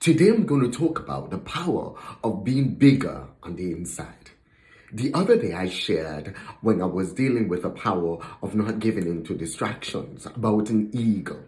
Today I'm going to talk about the power of being bigger on the inside. The other day I shared when I was dealing with the power of not giving in to distractions about an eagle.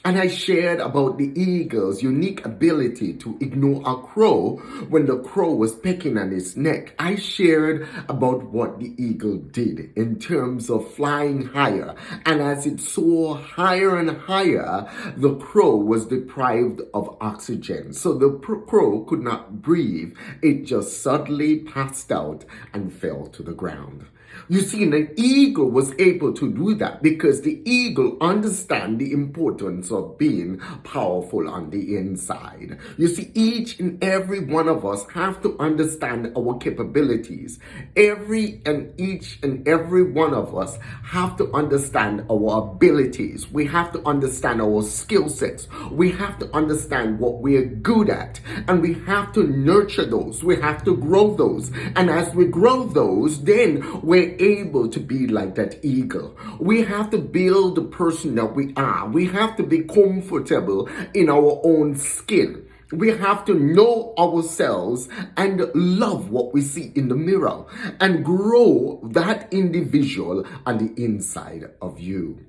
And I shared about the eagle's unique ability to ignore a crow when the crow was pecking at its neck. I shared about what the eagle did in terms of flying higher. And as it soared higher and higher, the crow was deprived of oxygen. So the crow could not breathe. It just suddenly passed out and fell to the ground. You see, an eagle was able to do that because the eagle understands the importance of being powerful on the inside. You see, each and every one of us have to understand our capabilities. Each and every one of us have to understand our abilities. We have to understand our skill sets. We have to understand what we're good at. And we have to nurture those. We have to grow those. And as we grow those, then we're able to be like that eagle. We have to build the person that we are. We have to be comfortable in our own skin. We have to know ourselves and love what we see in the mirror and grow that individual on the inside of you.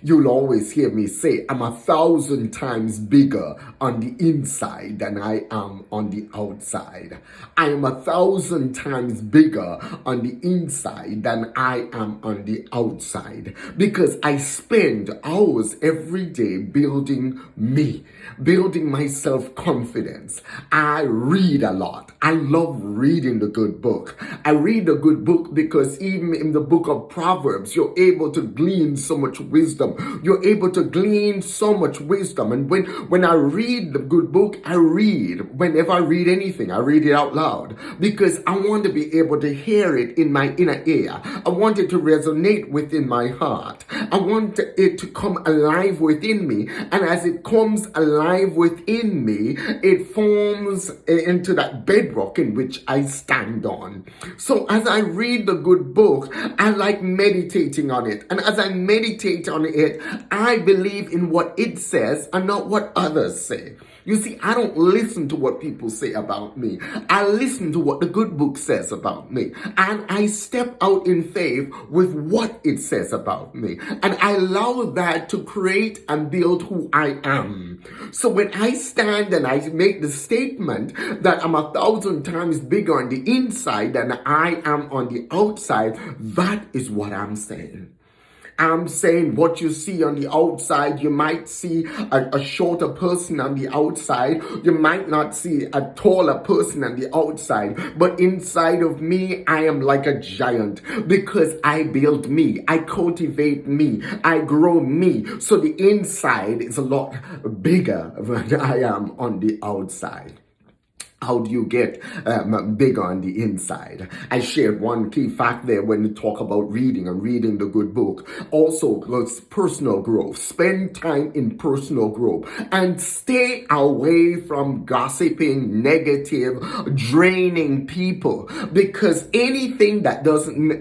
You'll always hear me say, I'm 1,000 times bigger on the inside than I am on the outside. I am 1,000 times bigger on the inside than I am on the outside because I spend hours every day building me, building my self-confidence. I read a lot. I love reading the good book. I read a good book because even in the book of Proverbs, you're able to glean so much wisdom. You're able to glean so much wisdom. And when I read the good book, I read. Whenever I read anything, I read it out loud because I want to be able to hear it in my inner ear. I want it to resonate within my heart. I want it to come alive within me. And as it comes alive within me, it forms into that bedrock in which I stand on. So as I read the good book, I like meditating on it. And as I meditate on it, I believe in what it says and not what others say. You see, I don't listen to what people say about me. I listen to what the good book says about me. And I step out in faith with what it says about me. And I allow that to create and build who I am. So when I stand and I make the statement that I'm 1,000 times bigger on the inside than I am on the outside, that is what I'm saying. I'm saying what you see on the outside, you might see a shorter person on the outside. You might not see a taller person on the outside. But inside of me, I am like a giant because I build me. I cultivate me. I grow me. So the inside is a lot bigger than I am on the outside. How do you get bigger on the inside? I shared one key fact there when we talk about reading and reading the good book. Also, personal growth. Spend time in personal growth and stay away from gossiping, negative, draining people because anything that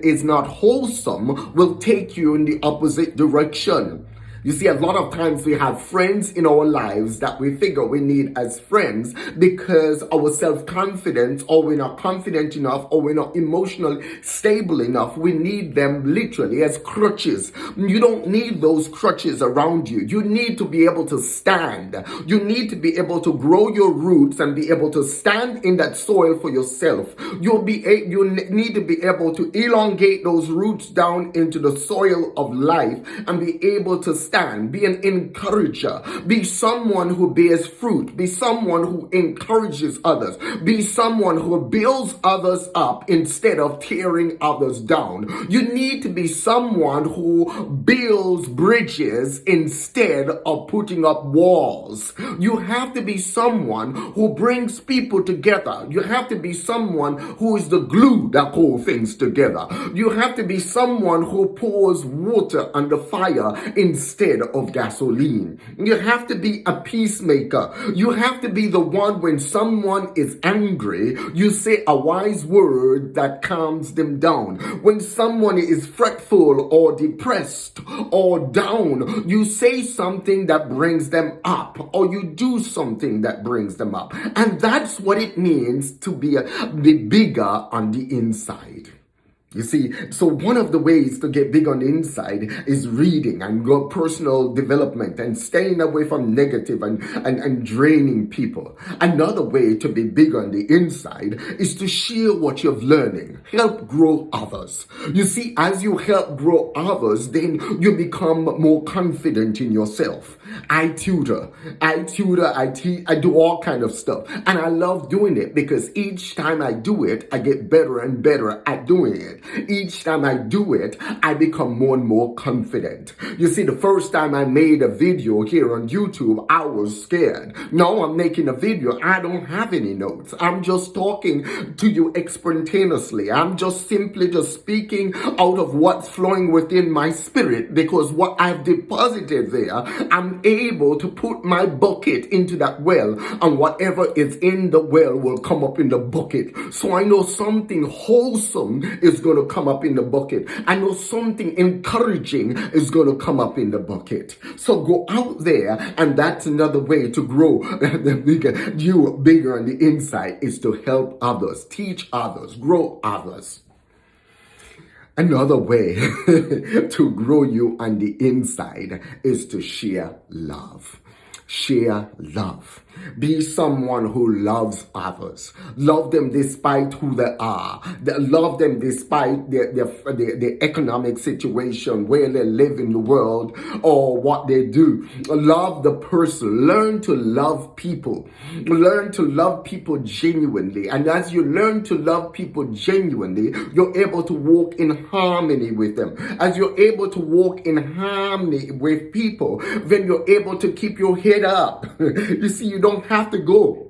is not wholesome will take you in the opposite direction. You see, a lot of times we have friends in our lives that we figure we need as friends because our self-confidence, or we're not confident enough, or we're not emotionally stable enough. We need them literally as crutches. You don't need those crutches around you. You need to be able to stand. You need to be able to grow your roots and be able to stand in that soil for yourself. You need to be able to elongate those roots down into the soil of life and be able to stand. Be an encourager. Be someone who bears fruit. Be someone who encourages others. Be someone who builds others up instead of tearing others down. You need to be someone who builds bridges instead of putting up walls. You have to be someone who brings people together. You have to be someone who is the glue that holds things together. You have to be someone who pours water on the fire instead instead of gasoline. You have to be a peacemaker. You have to be the one when someone is angry, you say a wise word that calms them down. When someone is fretful or depressed or down, you say something that brings them up, or you do something that brings them up. And that's what it means to be bigger on the inside. You see, so one of the ways to get big on the inside is reading and go personal development and staying away from negative and draining people. Another way to be big on the inside is to share what you're learning. Help grow others. You see, as you help grow others, then you become more confident in yourself. I tutor, I teach, I do all kind of stuff. And I love doing it because each time I do it, I get better and better at doing it. Each time I do it, I become more and more confident. You see, the first time I made a video here on YouTube, I was scared. Now I'm making a video, I don't have any notes. I'm just talking to you spontaneously. I'm just simply just speaking out of what's flowing within my spirit, because what I've deposited there, I'm able to put my bucket into that well, and whatever is in the well will come up in the bucket. So I know something wholesome is going to come up in the bucket. I know something encouraging is going to come up in the bucket. So go out there, and that's another way to grow bigger on the inside, is to help others, teach others, grow others. Another way to grow you on the inside is to share love. Share love. Be someone who loves others. Love them despite who they are. Love them despite the economic situation, where they live in the world or what they do. Love the person. Learn to love people. Learn to love people genuinely. And as you learn to love people genuinely, you're able to walk in harmony with them. As you're able to walk in harmony with people, then you're able to keep your head up. You see, you don't have to go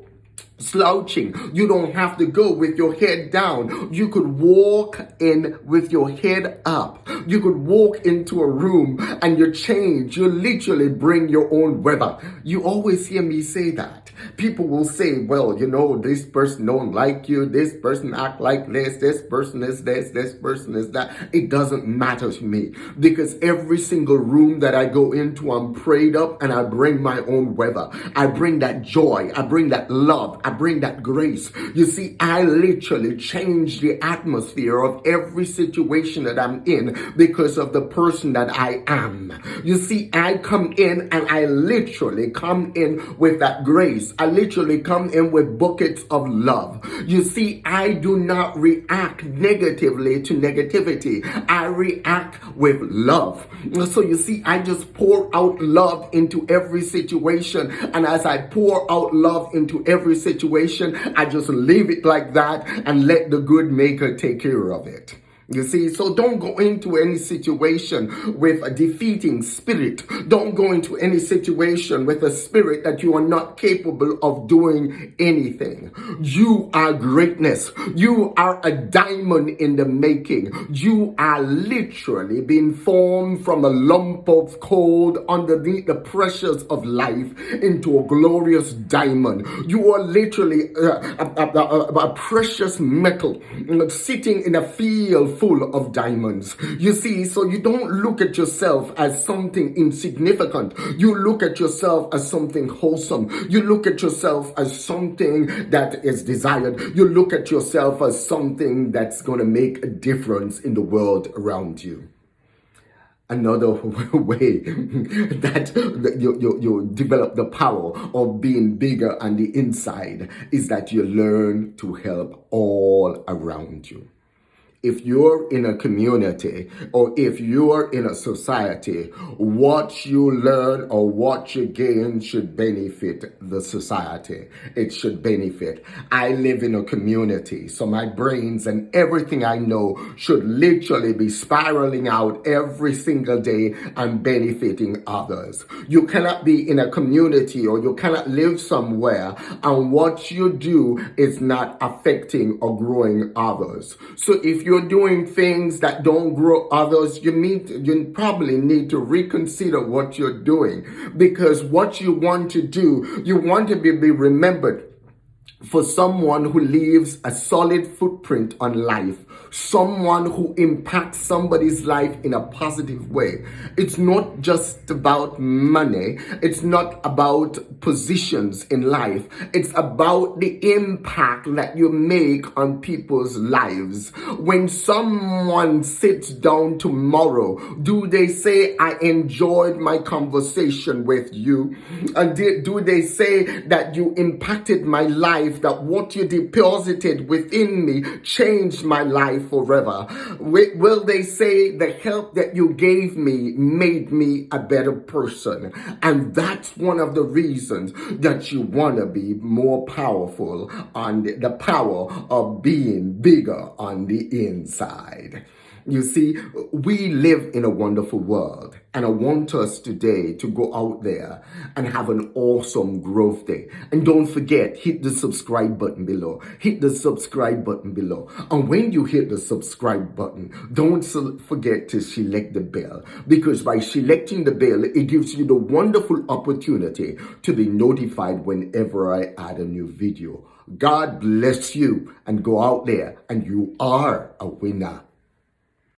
slouching. You don't have to go with your head down. You could walk in with your head up. You could walk into a room and you change. You literally bring your own weather. You always hear me say that. People will say, well, you know, this person don't like you. This person act like this person is this person is that. It doesn't matter to me, because every single room that I go into, I'm prayed up and I bring my own weather. I bring that joy. I bring that love. I bring that grace. You see, I literally change the atmosphere of every situation that I'm in because of the person that I am. You see, I come in and I literally come in with that grace. I literally come in with buckets of love. You see, I do not react negatively to negativity. I react with love. So you see, I just pour out love into every situation. And as I pour out love into every situation, I just leave it like that and let the good maker take care of it. You see, so don't go into any situation with a defeating spirit. Don't go into any situation with a spirit that you are not capable of doing anything. You are greatness. You are a diamond in the making. You are literally being formed from a lump of coal underneath the pressures of life into a glorious diamond. You are literally a precious metal sitting in a field full of diamonds. You see, so you don't look at yourself as something insignificant. You look at yourself as something wholesome. You look at yourself as something that is desired. You look at yourself as something that's going to make a difference in the world around you. Another way that you develop the power of being bigger on the inside is that you learn to help all around you. If you're in a community or if you're in a society, what you learn or what you gain should benefit the society. It should benefit. I live in a community, so my brains and everything I know should literally be spiraling out every single day and benefiting others. You cannot be in a community or you cannot live somewhere and what you do is not affecting or growing others. So if you're doing things that don't grow others, you probably need to reconsider what you're doing, because what you want to do, you want to be remembered for someone who leaves a solid footprint on life, someone who impacts somebody's life in a positive way. It's not just about money, it's not about positions in life, it's about the impact that you make on people's lives. When someone sits down tomorrow, do they say, I enjoyed my conversation with you? And do they say that you impacted my life, that what you deposited within me changed my life forever? Will they say the help that you gave me made me a better person? And that's one of the reasons that you want to be more powerful on the power of being bigger on the inside. You see, we live in a wonderful world, and I want us today to go out there and have an awesome growth day. And don't forget, hit the subscribe button below. Hit the subscribe button below. And when you hit the subscribe button, don't forget to select the bell, because by selecting the bell, it gives you the wonderful opportunity to be notified whenever I add a new video. God bless you, and go out there and you are a winner.